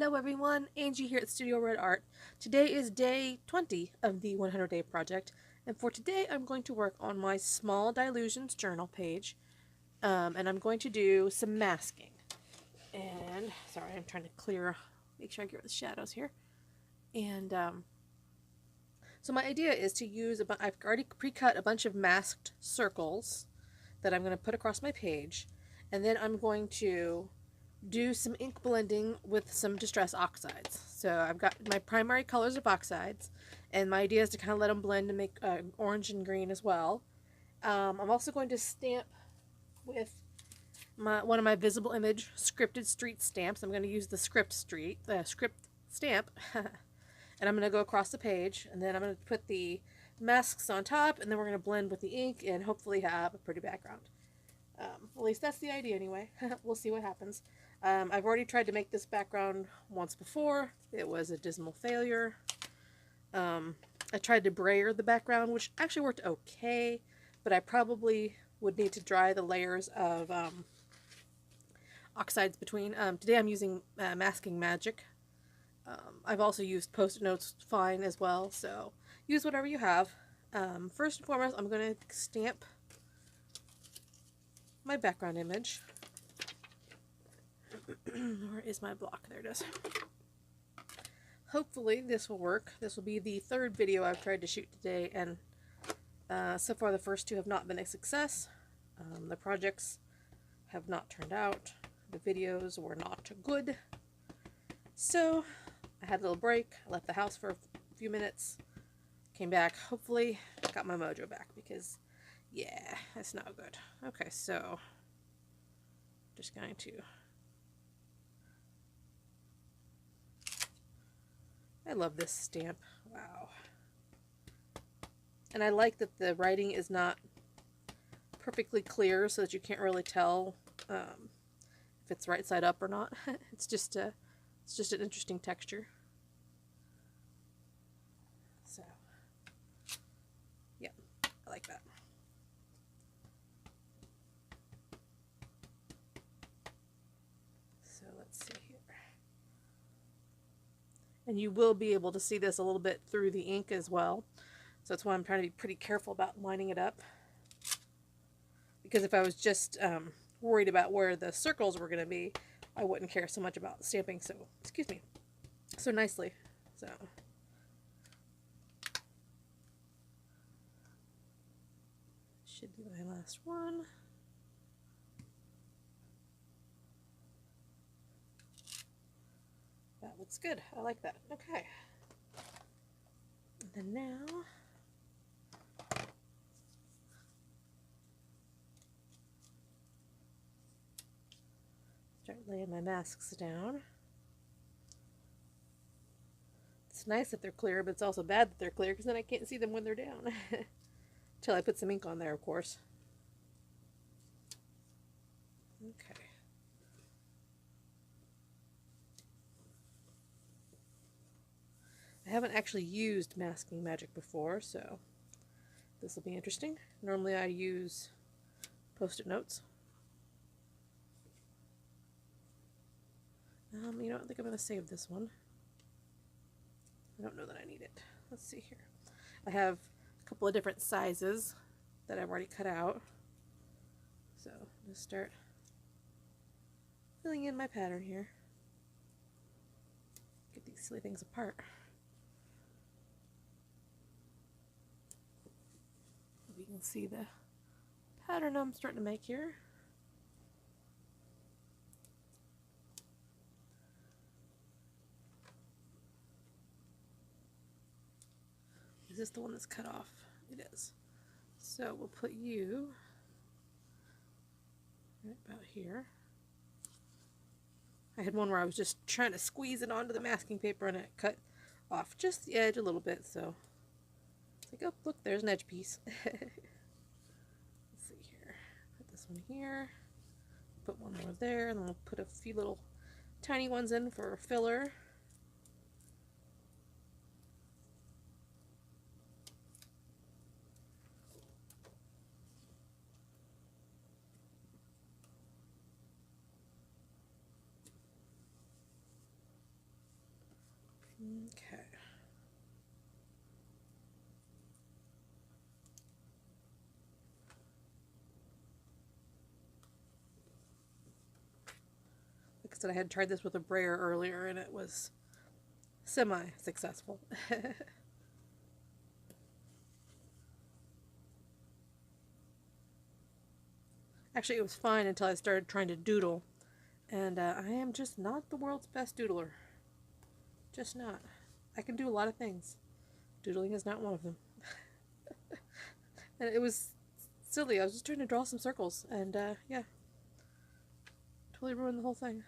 Hello everyone, Angie here at Studio Red Art. Today is day 20 of the 100 Day Project, and for today I'm going to work on my Small Dilutions journal page, and I'm going to do some masking. And, sorry, I'm trying to make sure I get rid of the shadows here. And, so my idea is to use, I've already pre-cut a bunch of masked circles that I'm going to put across my page, and then I'm going to do some ink blending with some distress oxides. So I've got my primary colors of oxides, and my idea is to kind of let them blend and make orange and green as well. I'm also going to stamp with one of my visible image scripted street stamps. I'm going to use the script stamp, and I'm going to go across the page, and then I'm going to put the masks on top, and then we're going to blend with the ink and hopefully have a pretty background. At least that's the idea anyway. We'll see what happens. I've already tried to make this background once before. It was a dismal failure. I tried to brayer the background, which actually worked okay, but I probably would need to dry the layers of oxides between. Today I'm using Masking Magic. I've also used Post-it notes fine as well, so use whatever you have. First and foremost, I'm going to stamp my background image. Where is my block? There it is. Hopefully this will work. This will be the third video I've tried to shoot today, and so far the first two have not been a success. The projects have not turned out. The videos were not good. So I had a little break. I left the house for a few minutes. Came back. Hopefully got my mojo back, because yeah, that's not good. Okay, so just going to... I love this stamp. Wow. And I like that the writing is not perfectly clear, so that you can't really tell if it's right side up or not. It's just an interesting texture. So, yeah, I like that. So let's see here. And you will be able to see this a little bit through the ink as well. So that's why I'm trying to be pretty careful about lining it up. Because if I was just worried about where the circles were going to be, I wouldn't care so much about stamping so nicely. So should be my last one. That looks good. I like that. Okay. And then now, start laying my masks down. It's nice that they're clear, but it's also bad that they're clear, because then I can't see them when they're down. Until I put some ink on there, of course. Okay. I haven't actually used Masking Magic before, so this will be interesting. Normally I use Post-it notes. You know, I think I'm going to save this one. I don't know that I need it. Let's see here. I have a couple of different sizes that I've already cut out. So I'm just start filling in my pattern here. Get these silly things apart. You can see the pattern I'm starting to make here. Is this the one that's cut off? It is. So we'll put you right about here. I had one where I was just trying to squeeze it onto the masking paper and it cut off just the edge a little bit, so it's like, oh, look, there's an edge piece. Let's see here. Put this one here. Put one more there, and then we'll put a few little tiny ones in for filler. Okay. Like I said, I had tried this with a brayer earlier and it was semi-successful. Actually, it was fine until I started trying to doodle. And I am just not the world's best doodler. Just not. I can do a lot of things. Doodling is not one of them. And it was silly. I was just trying to draw some circles. And yeah. Totally ruined the whole thing.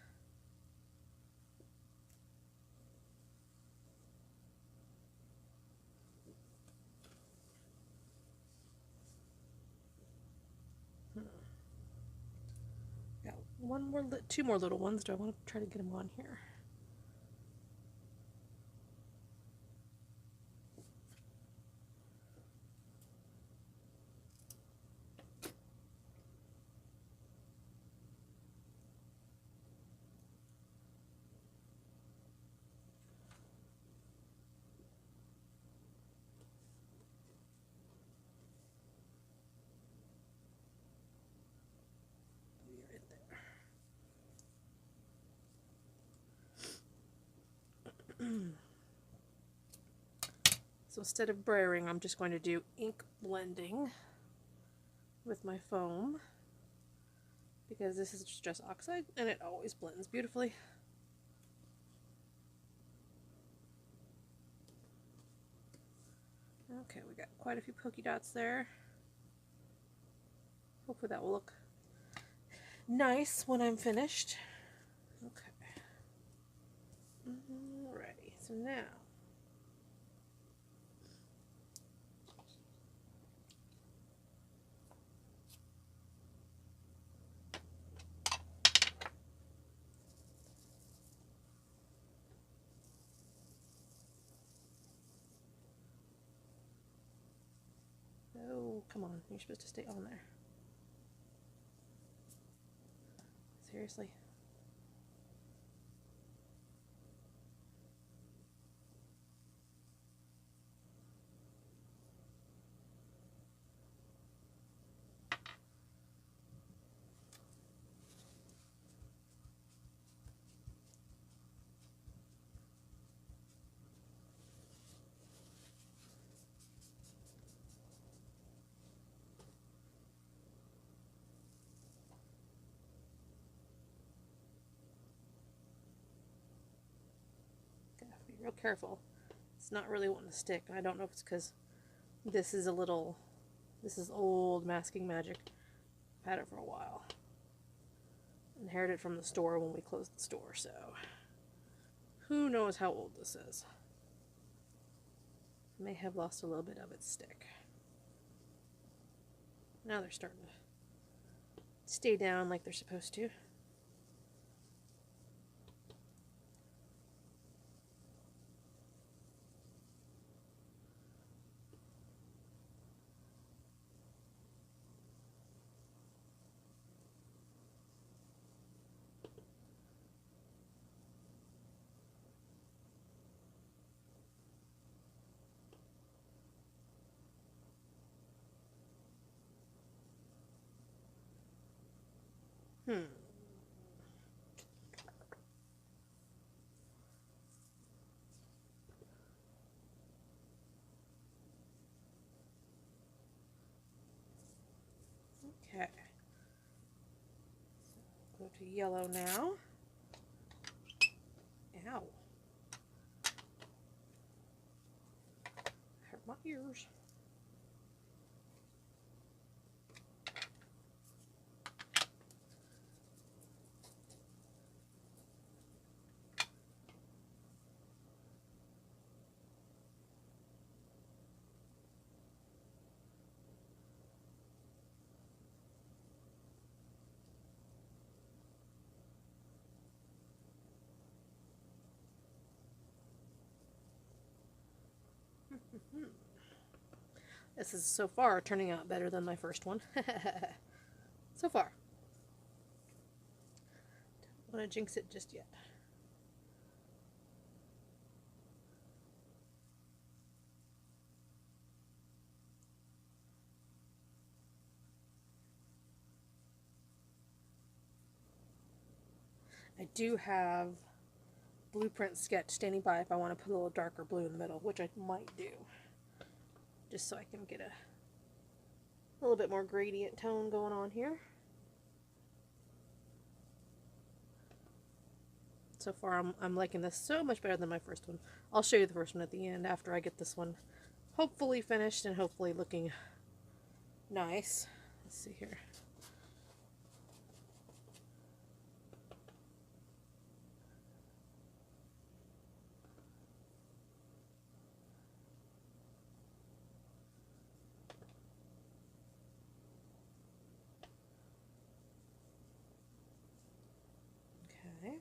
Got two more little ones. Do I want to try to get them on here? So instead of brayering, I'm just going to do ink blending with my foam, because this is just Oxide and it always blends beautifully. Okay, we got quite a few polka dots there. Hopefully that will look nice when I'm finished. Okay. Alrighty, so now oh, come on, you're supposed to stay on there. Seriously. Gotta be real careful. It's not really wanting to stick. I don't know if it's because this is old masking magic. I've had it for a while. Inherited from the store when we closed the store, so who knows how old this is. May have lost a little bit of its stick. Now they're starting to stay down like they're supposed to. Okay. Go to yellow now. Ow. Hurt my ears. This is so far turning out better than my first one. So far. Don't want to jinx it just yet. I do have blueprint sketch standing by if I want to put a little darker blue in the middle, which I might do, just so I can get a little bit more gradient tone going on here. So far I'm liking this so much better than my first one. I'll show you the first one at the end after I get this one hopefully finished and hopefully looking nice. Let's see here. Okay.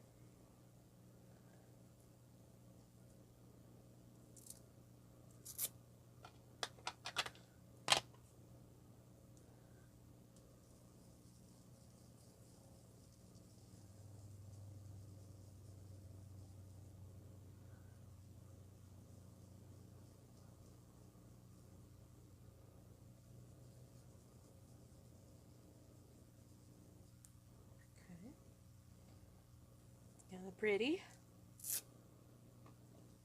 Kind of pretty.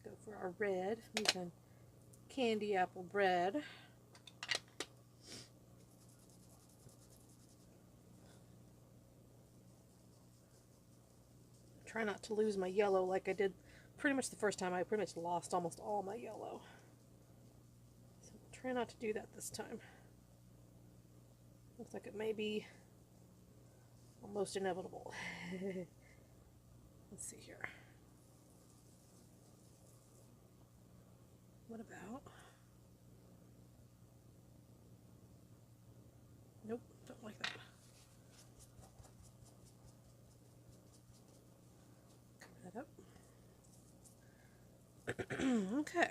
Go for our red using candy apple bread. Try not to lose my yellow like I did pretty much the first time. I pretty much lost almost all my yellow. So try not to do that this time. Looks like it may be almost inevitable. Let's see here. What about? Nope, don't like that. Cover that up. Okay.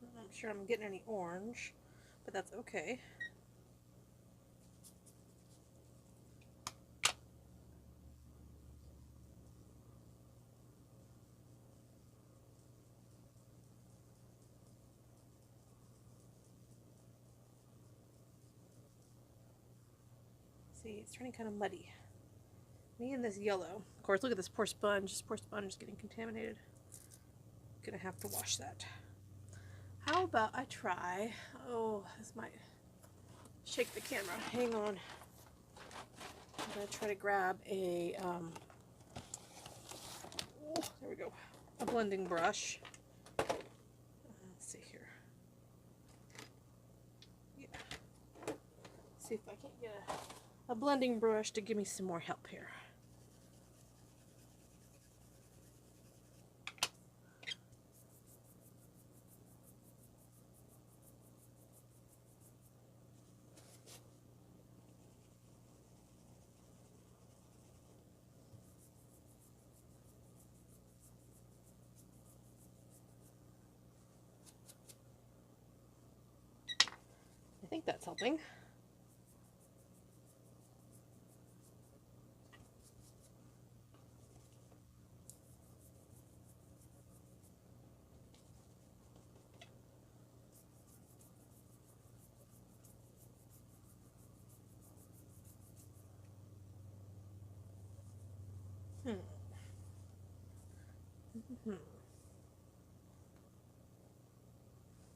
I'm not sure I'm getting any orange, but that's okay. See, it's turning kind of muddy. Me and this yellow. Of course, look at this poor sponge. This poor sponge is getting contaminated. Gonna have to wash that. How about I try, oh, this might shake the camera. Hang on. I'm gonna try to grab a, oh, there we go, a blending brush. Let's see here. Yeah. See if I can get a blending brush to give me some more help here. I think that's helping.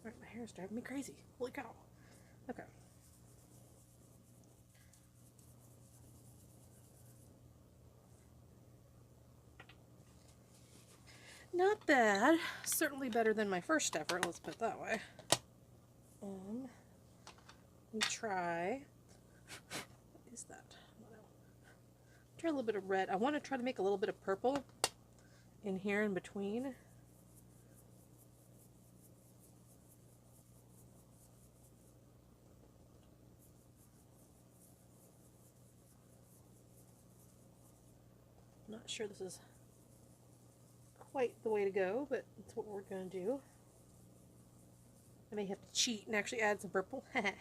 Right, my hair is driving me crazy. Holy cow. Okay. Not bad. Certainly better than my first effort, let's put it that way. We try. What is that? Try a little bit of red. I want to try to make a little bit of purple in here in between. Not sure this is quite the way to go, but it's what we're going to do. I may have to cheat and actually add some purple. Okay.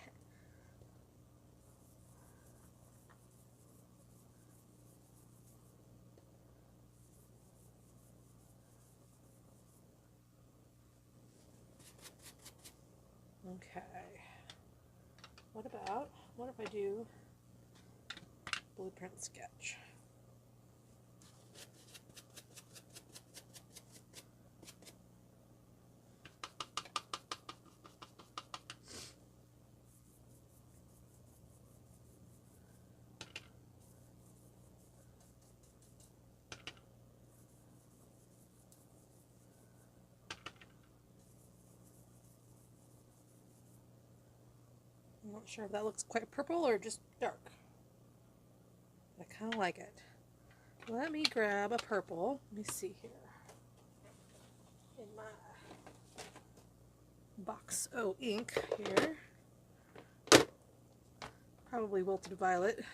What if I do blueprint sketch? I'm not sure if that looks quite purple or just dark. I kind of like it. Let me grab a purple. Let me see here. In my box O ink here. Probably wilted violet.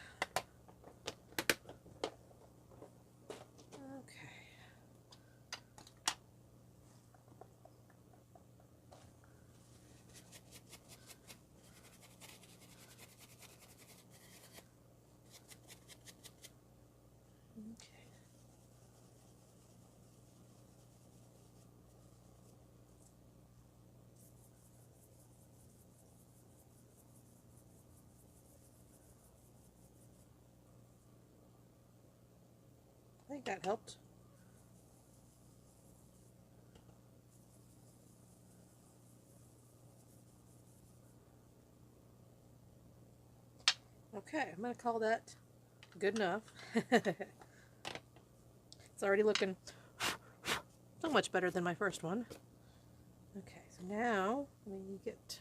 Okay. I think that helped. Okay, I'm going to call that good enough. It's already looking so much better than my first one. Okay, so now let me get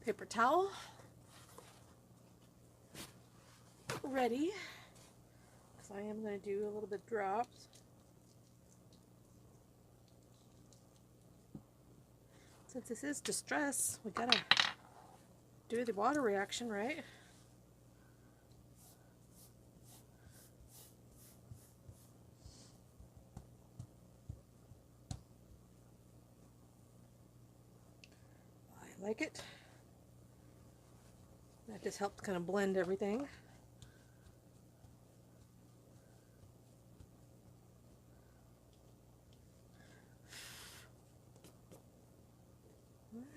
paper towel ready, because I am going to do a little bit of drops. Since this is distress, we gotta do the water reaction, right? I like it. That just helped kind of blend everything.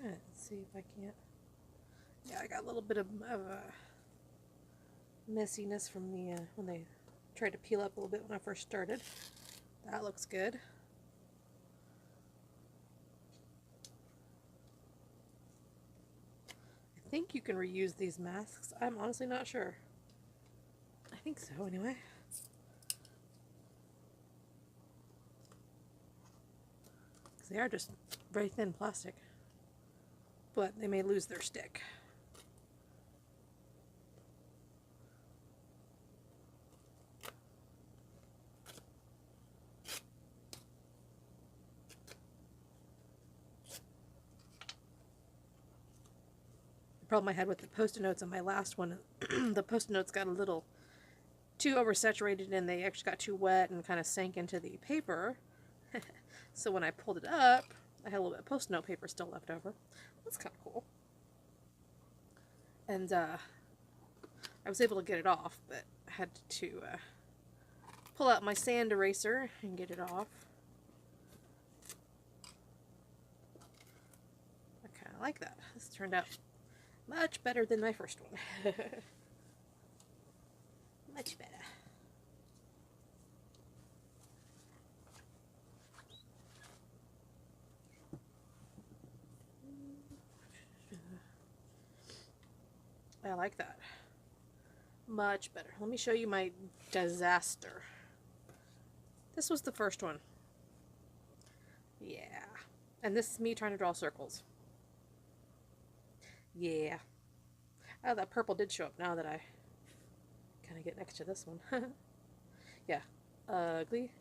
Alright, let's see if I can't. Yeah, I got a little bit of messiness from the when they tried to peel up a little bit when I first started. That looks good. I think you can reuse these masks. I'm honestly not sure. I think so, anyway. Because they are just very thin plastic. But they may lose their stick. The problem I had with the post-it notes on my last one, the post-it notes got a little too oversaturated and they actually got too wet and kind of sank into the paper. So when I pulled it up, I had a little bit of post-it note paper still left over. That's kind of cool. And I was able to get it off, but I had to pull out my sand eraser and get it off. I kind of like that. This turned out much better than my first one. Much better. I like that. Much better. Let me show you my disaster. This was the first one. Yeah. And this is me trying to draw circles. Yeah. Oh, that purple did show up now that I kind of get next to this one. Yeah. Ugly.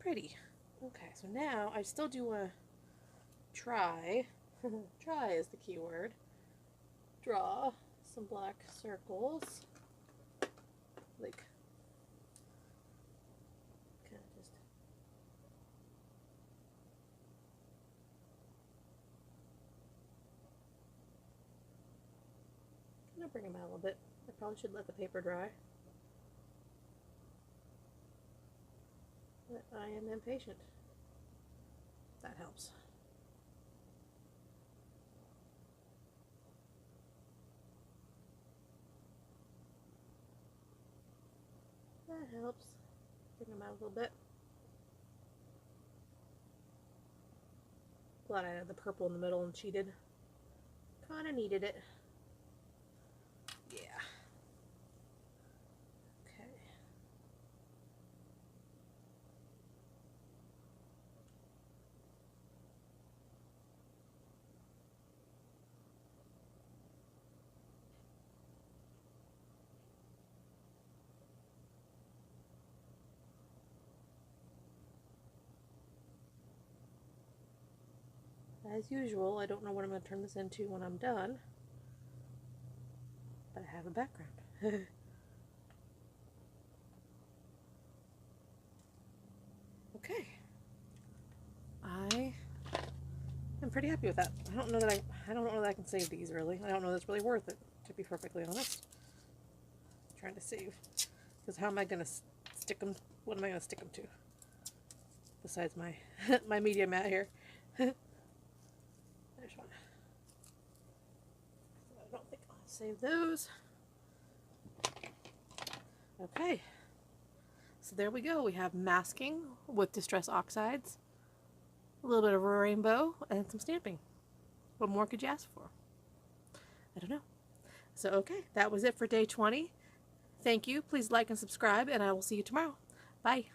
pretty. Okay, so now I still do want to try, try is the key word, draw some black circles, like, kind of just, I'm going to bring them out a little bit. I probably should let the paper dry. But I am impatient. That helps. That helps. Bring them out a little bit. Glad I had the purple in the middle and cheated. Kinda needed it. Yeah. Okay. As usual, I don't know what I'm going to turn this into when I'm done, but I have a background. Okay. I am pretty happy with that. I don't know that I can save these really. I don't know that's really worth it, to be perfectly honest. I'm trying to save. Because how am I going to stick them? What am I going to stick them to? Besides my my media mat here. There's one. So I don't think I'll save those. Okay. So there we go. We have masking with distress oxides, a little bit of a rainbow, and some stamping. What more could you ask for? I don't know. So okay, that was it for day 20. Thank you. Please like and subscribe, and I will see you tomorrow. Bye.